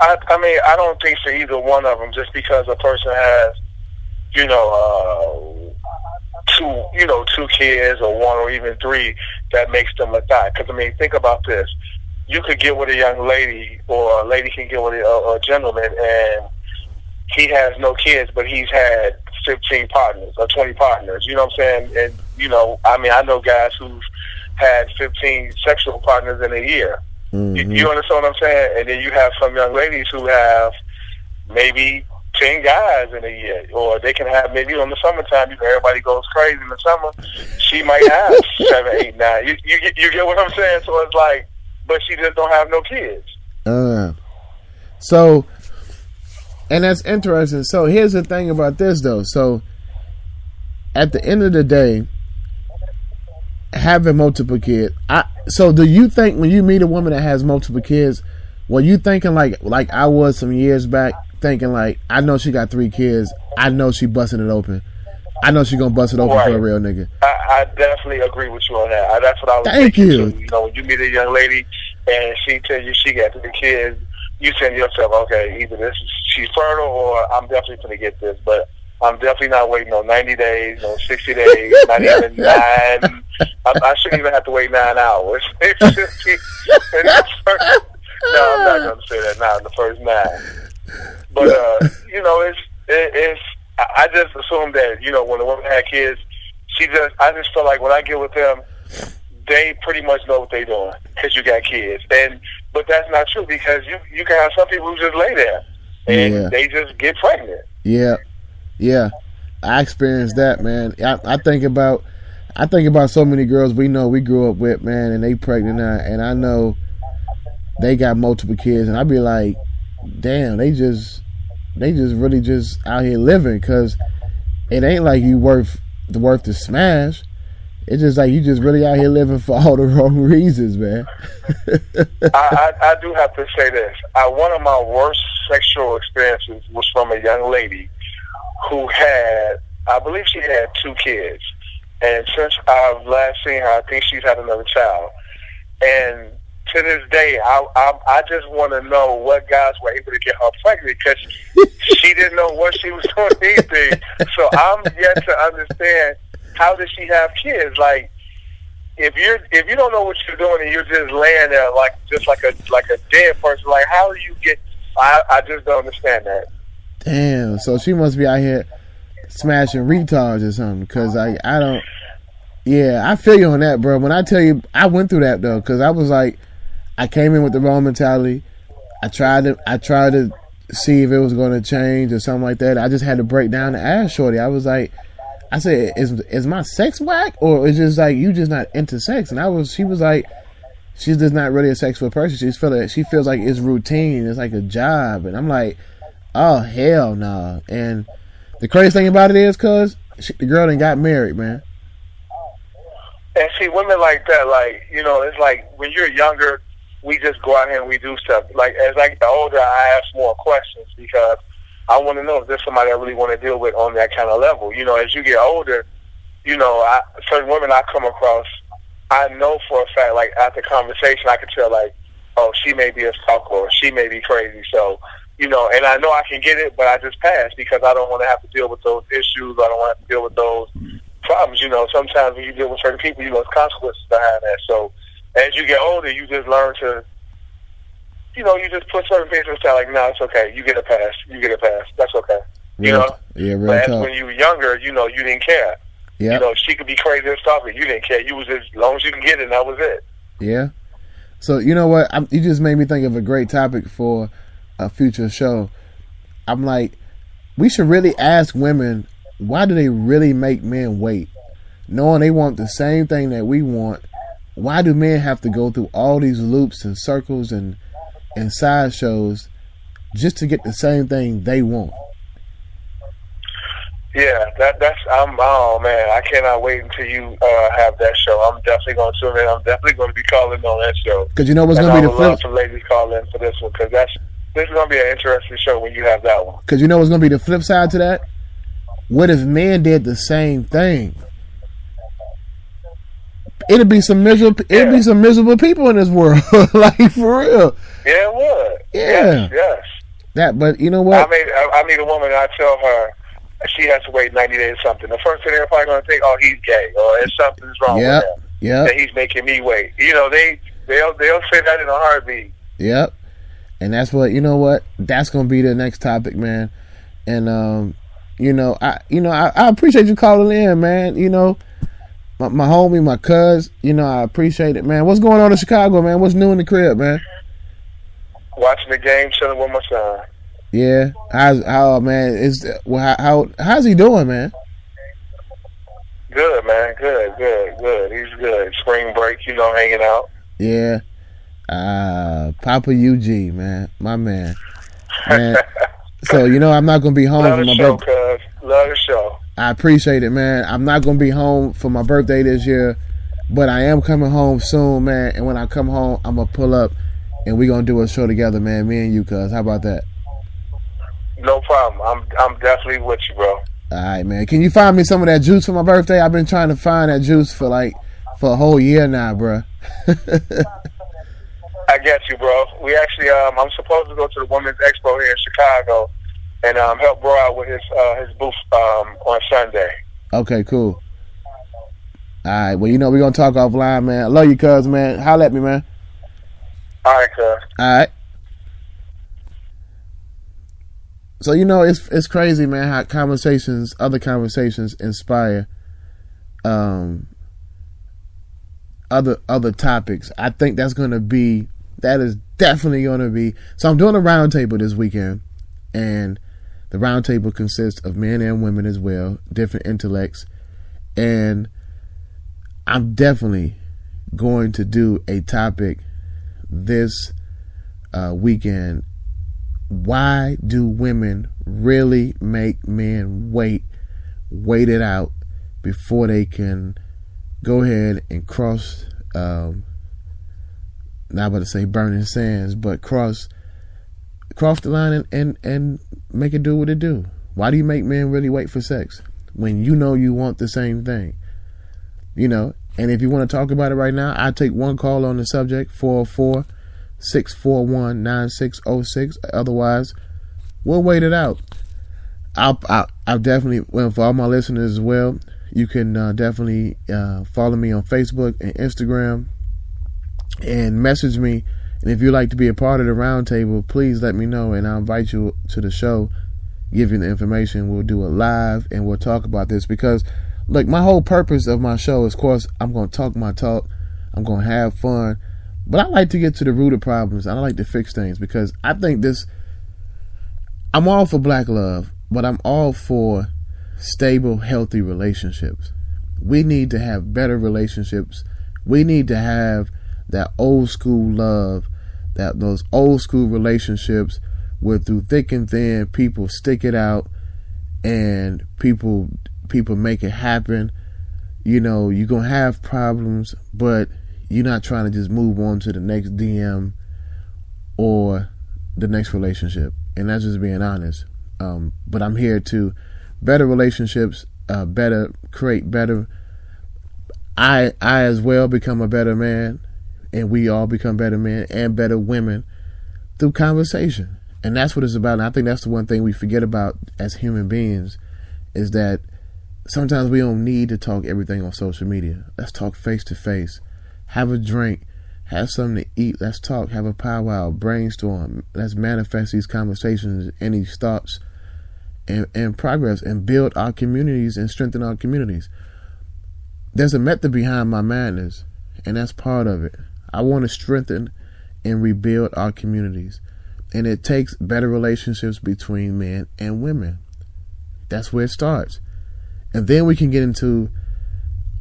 I mean, I don't think for either one of them, just because a person has, two kids or one or even three, that makes them a thot. Because, I mean, think about this. You could get with a young lady, or a lady can get with a gentleman, and he has no kids, but he's had 15 partners or 20 partners. You know what I'm saying? And, I mean, I know guys who've had 15 sexual partners in a year. Mm-hmm. You understand what I'm saying? And then you have some young ladies who have maybe 10 guys in a year, or they can have maybe in the summertime. Everybody goes crazy in the summer. She might have 7, 8, 9. You get what I'm saying? So it's like, but she just don't have no kids. So, and that's interesting. So here's the thing about this, though. So at the end of the day, having multiple kids. So do you think when you meet a woman that has multiple kids, were you thinking like I was some years back, thinking like, I know she got 3 kids, I know she busting it open, I know she gonna bust it open for a real nigga? I definitely agree with you on that. That's what I was Thank thinking you. Too. When you meet a young lady and she tells you she got 3 kids, you say to yourself, okay, either she's fertile, or I'm definitely gonna get this, but I'm definitely not waiting on 90 days, no 60 days, not even 9. I shouldn't even have to wait 9 hours. No, I'm not going to say that now in the first 9. But, it's I just assume that, when a woman had kids, I just feel like when I get with them, they pretty much know what they're doing because you got kids. But that's not true, because you can have some people who just lay there and they just get pregnant. Yeah, I experienced that, man. I think about so many girls we grew up with, man, and they pregnant now, and I know they got multiple kids, and I be like, damn, they just really just out here living, because it ain't like you worth to smash. It's just like you just really out here living for all the wrong reasons, man. I do have to say this. One of my worst sexual experiences was from a young lady who had, I believe she had 2 kids. And since I've last seen her, I think she's had another child. And to this day, I just want to know what guys were able to get her pregnant, because she didn't know what she was doing anything. So I'm yet to understand, how does she have kids? Like, if you don't know what you're doing and you're just laying there like a dead person, like, how do you get? I just don't understand that. Damn, so she must be out here smashing retards or something, because I don't. Yeah, I feel you on that, bro. When I tell you, I went through that though, because I was like, I came in with the wrong mentality. I tried to see if it was going to change or something like that. I just had to break down the ass shorty. I was like, I said, is my sex whack, or is just like you just not into sex? And she was like, she's just not really a sexual person. She feels like it's routine. It's like a job, and I'm like, oh hell no. Nah. And the crazy thing about it is, cuz the girl done got married, man. And see, women like that, like, it's like when you're younger, we just go out here and we do stuff. Like, as I get older, I ask more questions, because I want to know if there's somebody I really want to deal with on that kind of level. As you get older, certain women I come across, I know for a fact, like, after conversation, I can tell, like, oh, she may be a stalker, or she may be crazy. So, and I know I can get it, but I just pass, because I don't want to have to deal with those issues. I don't want to have to deal with those problems. Sometimes when you deal with certain people, there's consequences behind that. So as you get older, you just learn to, you just put certain things aside, like, no, it's okay. You get a pass. That's okay. Yeah, real but talk. when you were younger, you didn't care. Yeah. She could be crazy and stalker. You didn't care. You was as long as you can get it, and that was it. Yeah. So, you know what? You just made me think of a great topic for a future show. I'm like, we should really ask women, why do they really make men wait? Knowing they want the same thing that we want, why do men have to go through all these loops and circles and sideshows just to get the same thing they want? Yeah, oh man, I cannot wait until you have that show. I'm definitely going to tune in. I'm definitely going to be calling on that show. Because you know what's going to be the flip? I would love some ladies call in for this one, because this is going to be an interesting show when you have that one. Because you know what's going to be the flip side to that? What if men did the same thing? it'd be some miserable people in this world, like for real. Yeah, it would. Yeah. Yes. That, but you know what? I meet a woman and I tell her she has to wait 90 days or something. The first thing they're probably going to think, oh, he's gay, or something's wrong with him. Yeah. That he's making me wait. You know, they'll say that in a heartbeat. Yep. And that's what, you know what? That's going to be the next topic, man. And I appreciate you calling in, man. You know, my homie, my cuz, you know, I appreciate it, man. What's going on in Chicago, man? What's new in the crib, man? Watching the game, chilling with my son. Yeah. How's he doing, man? Good, man. Good. He's good. Spring break, you know, hanging out. Yeah. Papa UG, man. My man. So, you know, I'm not going to be home for my birthday. Love the show. I appreciate it, man. I'm not going to be home for my birthday this year, but I am coming home soon, man. And when I come home, I'm going to pull up and we're going to do a show together, man. Me and you, cuz. How about that? No problem. I'm definitely with you, bro. All right, man. Can you find me some of that juice for my birthday? I've been trying to find that juice for a whole year now, bro. I get you, bro. We actually, I'm supposed to go to the Women's Expo here in Chicago and help bro out with his booth on Sunday. Okay, cool. All right. Well, you know, we're going to talk offline, man. I love you, cuz, man. Holla at me, man. All right, cuz. All right. So, you know, it's crazy, man, how other conversations inspire other topics. I think that is definitely going to be. So I'm doing a roundtable this weekend, and the roundtable consists of men and women as well, different intellects, and I'm definitely going to do a topic this weekend. Why do women really make men wait it out before they can go ahead and cross, not about to say burning sands, but cross the line and make it do what it do? Why do you make men really wait for sex when you know you want the same thing? You know, and if you want to talk about it right now, I'll take one call on the subject, 404-641-9606. Otherwise, we'll wait it out. I'll definitely, well, for all my listeners as well, you can definitely follow me on Facebook and Instagram and message me. And if you'd like to be a part of the roundtable, please let me know, and I'll invite you to the show, give you the information. We'll do it live, and we'll talk about this because, look, my whole purpose of my show is, of course, I'm going to talk my talk. I'm going to have fun. But I like to get to the root of problems. I like to fix things because I think I'm all for black love, but I'm all for stable, healthy relationships. We need to have better relationships. We need to have that old school love, those old school relationships where through thick and thin, people stick it out and people make it happen. You know, you're going to have problems, but you're not trying to just move on to the next DM or the next relationship. And that's just being honest. But I'm here to better relationships, create better. I as well become a better man, and we all become better men and better women through conversation. And that's what it's about. And I think that's the one thing we forget about as human beings is that sometimes we don't need to talk everything on social media. Let's talk face to face. Have a drink. Have something to eat. Let's talk. Have a powwow. Brainstorm. Let's manifest these conversations and these thoughts and progress and build our communities and strengthen our communities. There's a method behind my madness, and that's part of it. I want to strengthen and rebuild our communities. And it takes better relationships between men and women. That's where it starts. And then we can get into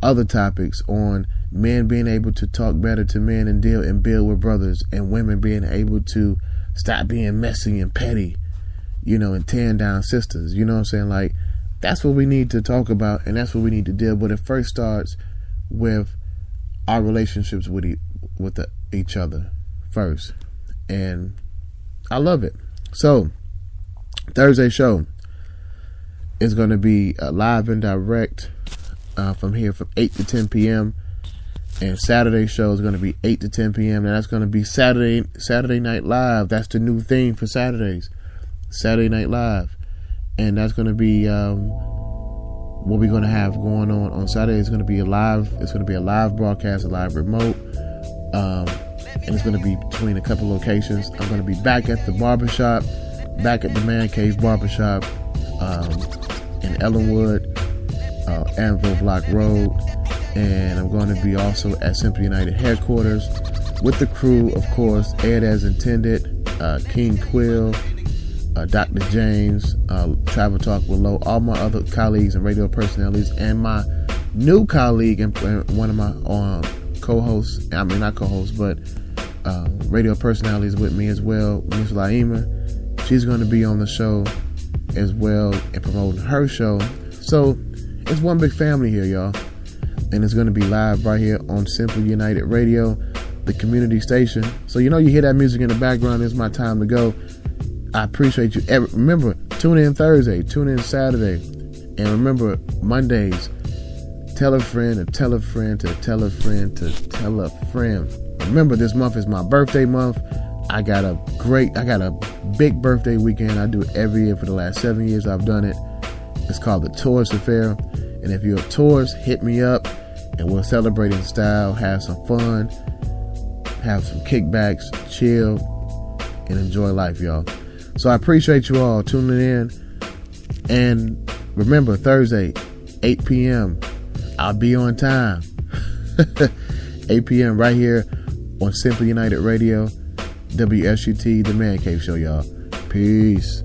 other topics on men being able to talk better to men and deal and build with brothers, and women being able to stop being messy and petty, you know, and tearing down sisters. You know what I'm saying? Like, that's what we need to talk about, and that's what we need to deal with. But it first starts with our relationships with each other first. And I love it. So, Thursday show is going to be live and direct from here from 8 to 10 p.m. And Saturday show is going to be 8 to 10 p.m. And that's going to be Saturday Night Live. That's the new theme for Saturdays. Saturday Night Live. And that's going to be what we're going to have going on Saturday. It's going to be a live broadcast, a live remote. And it's going to be between a couple locations. I'm going to be back at the barbershop, back at the Man Cave Barbershop in Ellenwood, Anvil Block Road. And I'm going to be also at Simply United headquarters with the crew, of course, Ed as intended, King Quill, Dr. James, Travel Talk with Lo, all my other colleagues and radio personalities, and my new colleague and one of my co-hosts, I mean not co-hosts, but radio personalities with me as well, Miss Laima. She's going to be on the show as well and promoting her show. So it's one big family here, y'all. And it's going to be live right here on Simply United Radio, the community station. So you hear that music in the background. It's my time to go. I appreciate you. Remember, tune in Thursday, tune in Saturday. And remember, Mondays, tell a friend to tell a friend to tell a friend to tell a friend. Remember, this month is my birthday month. I got a big birthday weekend. I do it every year for the last 7 years I've done it. It's called the Tourist Affair. And if you're a tourist, hit me up and we'll celebrate in style, have some fun, have some kickbacks, chill, and enjoy life, y'all. So I appreciate you all tuning in. And remember, Thursday, 8 p.m., I'll be on time. 8 p.m. right here on Simply United Radio, WSUT, The Man Cave Show, y'all. Peace.